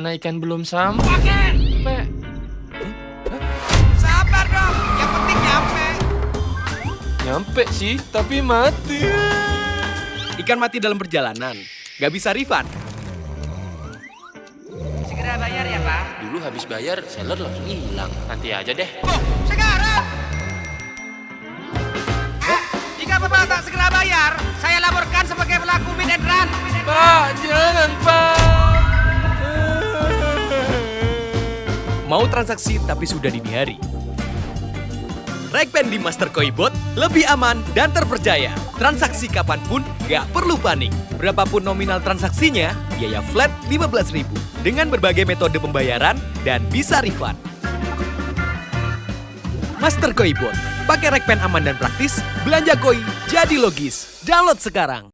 karena ikan belum sampai. Sabar dong, yang penting nyampe. Nyampe sih, tapi mati. Ikan mati dalam perjalanan, nggak bisa refund. Segera bayar ya, Pak. Dulu habis bayar, seller langsung hilang. Nanti aja deh. Oh, sekarang. Jika Bapak tak segera bayar, saya laporkan sebagai pelaku hit and run. Pak, jangan, Pak. Mau transaksi tapi sudah dini hari? Rekpen di Master Koi Bot lebih aman dan terpercaya. Transaksi kapanpun gak perlu panik. Berapapun nominal transaksinya, biaya flat 15.000 dengan berbagai metode pembayaran dan bisa refund. Master Koi Bot, pakai Rekpen aman dan praktis, belanja koi jadi logis. Download sekarang.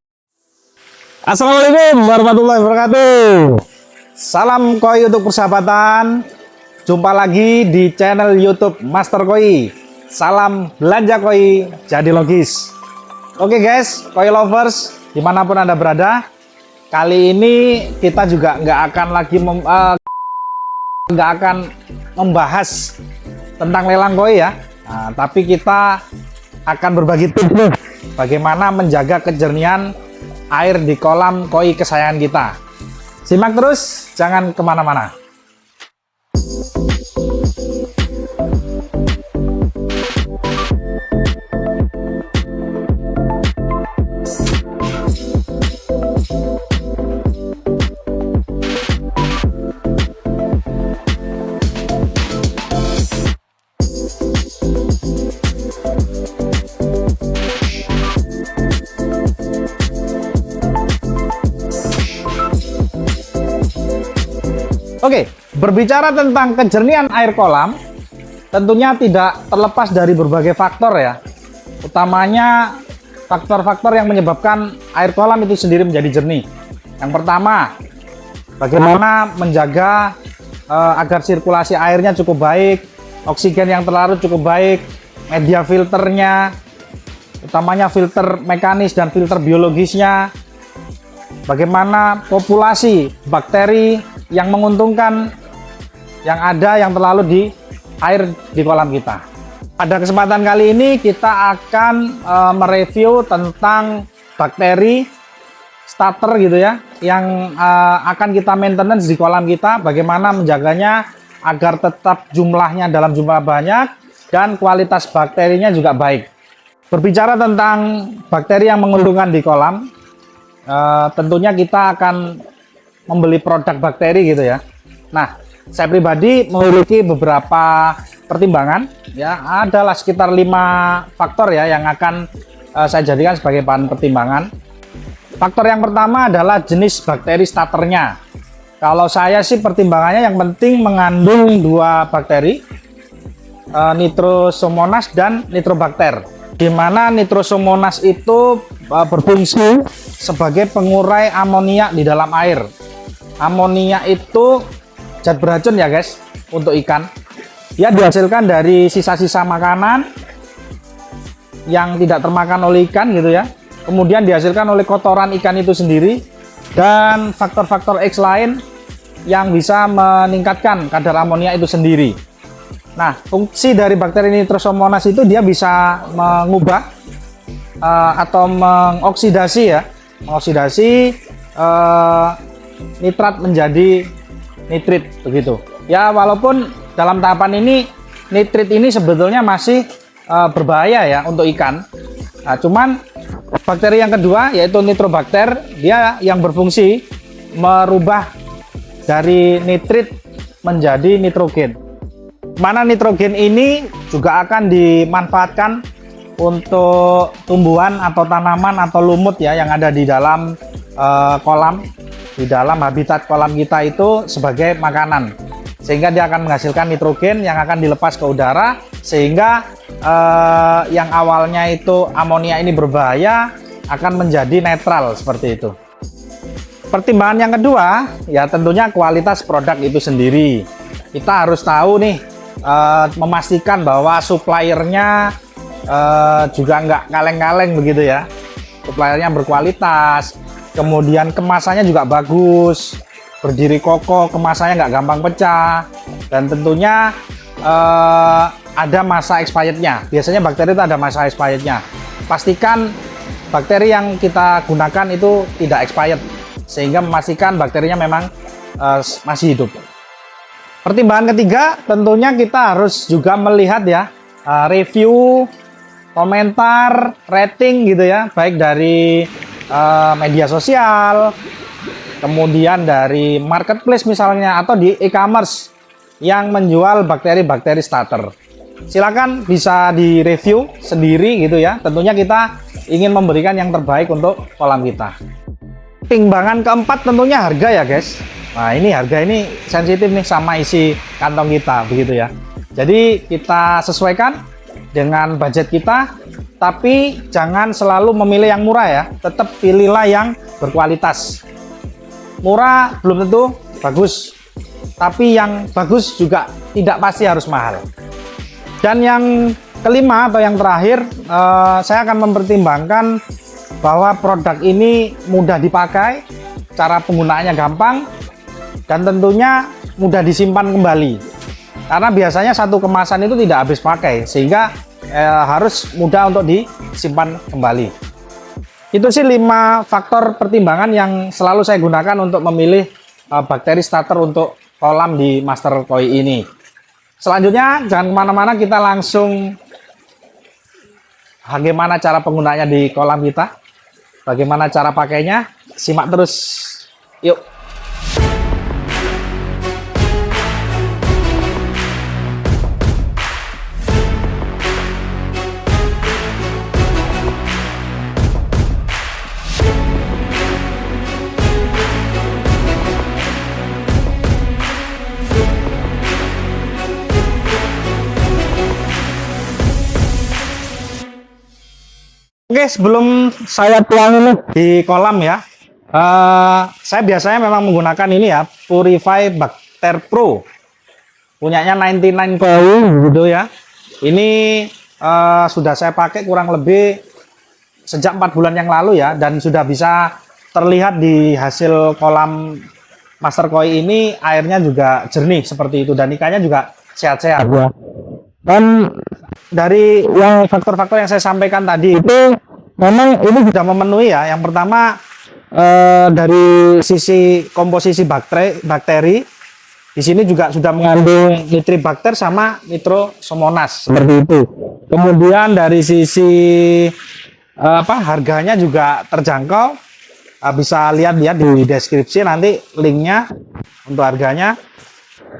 Assalamualaikum warahmatullahi wabarakatuh. Salam koi untuk persahabatan. Jumpa lagi di channel YouTube Master Koi. Salam belanja koi jadi logis. Oke guys, koi lovers dimanapun Anda berada, kali ini kita juga nggak akan membahas tentang lelang koi ya. Nah, tapi kita akan berbagi tips nih, bagaimana menjaga kejernihan air di kolam koi kesayangan kita. Simak terus, jangan kemana-mana. Oke, berbicara tentang kejernihan air kolam, tentunya tidak terlepas dari berbagai faktor ya. Utamanya faktor-faktor yang menyebabkan air kolam itu sendiri menjadi jernih. Yang pertama, bagaimana menjaga agar sirkulasi airnya cukup baik, oksigen yang terlarut cukup baik, media filternya, utamanya filter mekanis dan filter biologisnya, bagaimana populasi bakteri yang menguntungkan yang ada yang terlalu di air di kolam kita. Pada kesempatan kali ini kita akan mereview tentang bakteri starter gitu ya, yang akan kita maintenance di kolam kita, bagaimana menjaganya agar tetap jumlahnya dalam jumlah banyak dan kualitas bakterinya juga baik. Berbicara tentang bakteri yang menguntungkan di kolam, tentunya kita akan membeli produk bakteri gitu ya. Nah, saya pribadi memiliki beberapa pertimbangan ya, adalah sekitar 5 faktor ya yang akan saya jadikan sebagai bahan pertimbangan. Faktor yang pertama adalah jenis bakteri starternya. Kalau saya sih pertimbangannya yang penting mengandung 2 bakteri, Nitrosomonas dan Nitrobakter, di mana Nitrosomonas itu berfungsi sebagai pengurai amonia di dalam air. Amonia itu zat beracun ya guys untuk ikan. Dia dihasilkan dari sisa-sisa makanan yang tidak termakan oleh ikan gitu ya. Kemudian dihasilkan oleh kotoran ikan itu sendiri dan faktor-faktor X lain yang bisa meningkatkan kadar amonia itu sendiri. Nah, fungsi dari bakteri Nitrosomonas itu dia bisa mengubah atau mengoksidasi ya, mengoksidasi nitrat menjadi nitrit begitu. Ya, walaupun dalam tahapan ini nitrit ini sebetulnya masih berbahaya ya untuk ikan. Nah, cuman bakteri yang kedua yaitu Nitrobakter, dia yang berfungsi merubah dari nitrit menjadi nitrogen. Mana nitrogen ini juga akan dimanfaatkan untuk tumbuhan atau tanaman atau lumut ya yang ada di dalam kolam, di dalam habitat kolam kita itu sebagai makanan, sehingga dia akan menghasilkan nitrogen yang akan dilepas ke udara, sehingga yang awalnya itu amonia ini berbahaya akan menjadi netral seperti itu. Pertimbangan yang kedua ya tentunya kualitas produk itu sendiri. Kita harus tahu nih, memastikan bahwa suppliernya juga nggak kaleng-kaleng begitu ya, suppliernya berkualitas, kemudian kemasannya juga bagus, berdiri kokoh, kemasannya nggak gampang pecah, dan tentunya ada masa expirednya. Biasanya bakteri itu ada masa expirednya. Pastikan bakteri yang kita gunakan itu tidak expired, sehingga memastikan bakterinya memang masih hidup. Pertimbangan ketiga, tentunya kita harus juga melihat ya review, komentar, rating gitu ya, baik dari media sosial, kemudian dari marketplace misalnya, atau di e-commerce yang menjual bakteri-bakteri starter. Silakan bisa di-review sendiri gitu ya. Tentunya kita ingin memberikan yang terbaik untuk kolam kita. Timbangan keempat tentunya harga ya guys. Nah ini harga ini sensitif nih sama isi kantong kita begitu ya. Jadi kita sesuaikan dengan budget kita, tapi jangan selalu memilih yang murah ya. Tetap pilihlah yang berkualitas. Murah belum tentu bagus, tapi yang bagus juga tidak pasti harus mahal. Dan yang kelima atau yang terakhir, saya akan mempertimbangkan bahwa produk ini mudah dipakai, cara penggunaannya gampang, dan tentunya mudah disimpan kembali. Karena biasanya satu kemasan itu tidak habis pakai, sehingga harus mudah untuk disimpan kembali. Itu sih 5 faktor pertimbangan yang selalu saya gunakan untuk memilih bakteri starter untuk kolam di Master Koi ini. Selanjutnya jangan kemana-mana, kita langsung bagaimana cara penggunaannya di kolam kita, bagaimana cara pakainya, simak terus, yuk. Oke, sebelum saya tuang ini di kolam ya, saya biasanya memang menggunakan ini ya, Purify Bacter Pro, punyanya 99 Koi gitu ya. Ini sudah saya pakai kurang lebih sejak 4 bulan yang lalu ya, dan sudah bisa terlihat di hasil kolam Master Koi ini, airnya juga jernih seperti itu, dan ikannya juga sehat-sehat ya. Dan dari yang faktor-faktor yang saya sampaikan tadi itu memang ini sudah memenuhi ya. Yang pertama dari sisi komposisi bakteri di sini juga sudah mengandung nitribakter sama nitrosomonas seperti itu. Kemudian dari sisi harganya juga terjangkau, bisa lihat-lihat di deskripsi nanti linknya untuk harganya.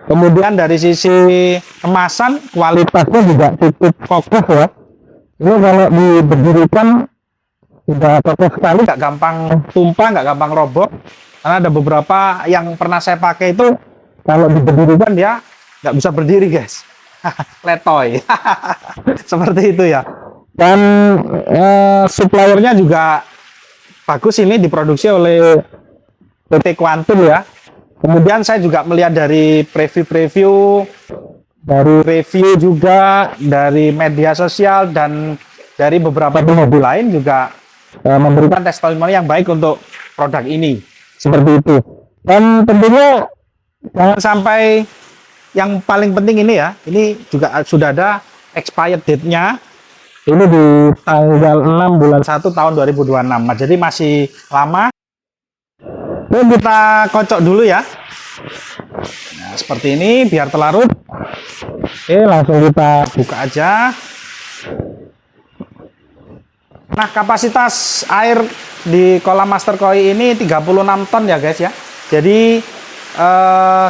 Kemudian dari sisi kemasan, kualitasnya juga cukup kokoh ya. Ini kalau diberdirikan sudah kokoh sekali, nggak gampang tumpah, nggak gampang roboh. Karena ada beberapa yang pernah saya pakai itu kalau diberdirikan dia nggak bisa berdiri guys. Letoy. Seperti itu ya. Dan suppliernya juga bagus, ini diproduksi oleh PT Quantum ya. Kemudian saya juga melihat dari preview, dari review juga, dari media sosial, dan dari beberapa pengemudi lain juga memberikan testimoni yang baik untuk produk ini. Seperti itu. Dan tentunya jangan sampai, yang paling penting ini ya, ini juga sudah ada expired date-nya. Ini di tanggal 6 bulan 1 tahun 2026. Jadi masih lama. Ini kita kocok dulu ya. Nah, seperti ini biar terlarut. Oke, langsung kita buka aja. Nah, kapasitas air di kolam Master Koi ini 36 ton ya guys ya. Jadi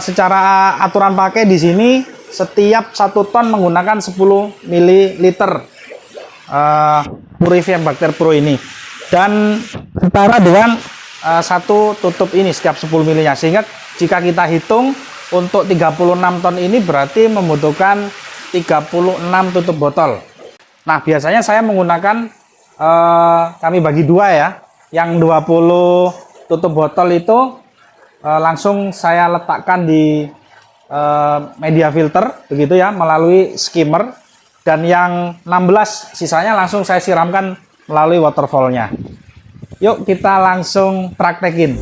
secara aturan pakai di sini setiap 1 ton menggunakan 10 ml Purify Bacter Pro ini, dan setara dengan satu tutup ini setiap 10 ml, sehingga jika kita hitung untuk 36 ton ini berarti membutuhkan 36 tutup botol. Nah, biasanya saya menggunakan kami bagi dua ya. Yang 20 tutup botol itu langsung saya letakkan di media filter begitu ya, melalui skimmer, dan yang 16 sisanya langsung saya siramkan melalui waterfall-nya. Yuk kita langsung praktekin.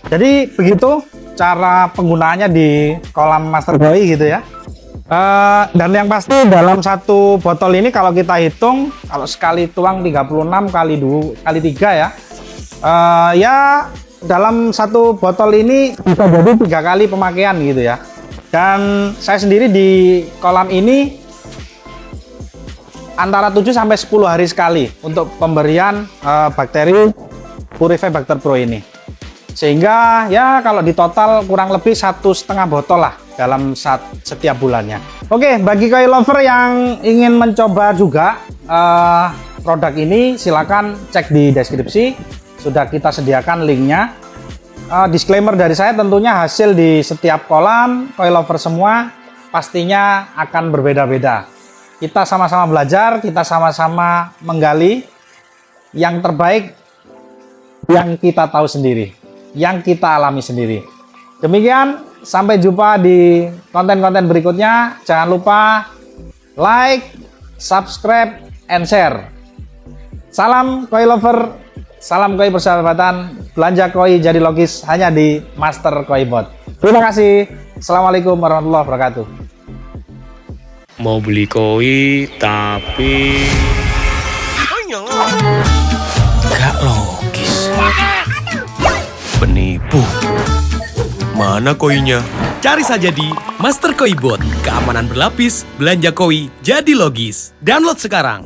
Jadi begitu cara penggunaannya di kolam Master Koi gitu ya. Dan yang pasti dalam satu botol ini kalau kita hitung, kalau sekali tuang 36 kali 3 ya. Ya dalam satu botol ini bisa jadi 3 kali pemakaian gitu ya. Dan saya sendiri di kolam ini antara 7 sampai 10 hari sekali untuk pemberian bakteri Purify-Bacter Pro ini. Sehingga ya kalau di total kurang lebih 1,5 botol lah dalam setiap bulannya. Oke, bagi koi lover yang ingin mencoba juga produk ini, silakan cek di deskripsi. Sudah kita sediakan linknya. Disclaimer dari saya, tentunya hasil di setiap kolam koi lover semua pastinya akan berbeda-beda. Kita sama-sama belajar, kita sama-sama menggali yang terbaik yang kita tahu sendiri, yang kita alami sendiri. Demikian, sampai jumpa di konten-konten berikutnya. Jangan lupa like, subscribe, and share. Salam koi lover, salam koi persahabatan. Belanja koi jadi logis hanya di Master Koi Bot. Terima kasih. Assalamualaikum warahmatullahi wabarakatuh. Mau beli koi tapi gak logis. Penipu. Mana koinya? Cari saja di Master Koi Bot. Keamanan berlapis, belanja koi jadi logis. Download sekarang.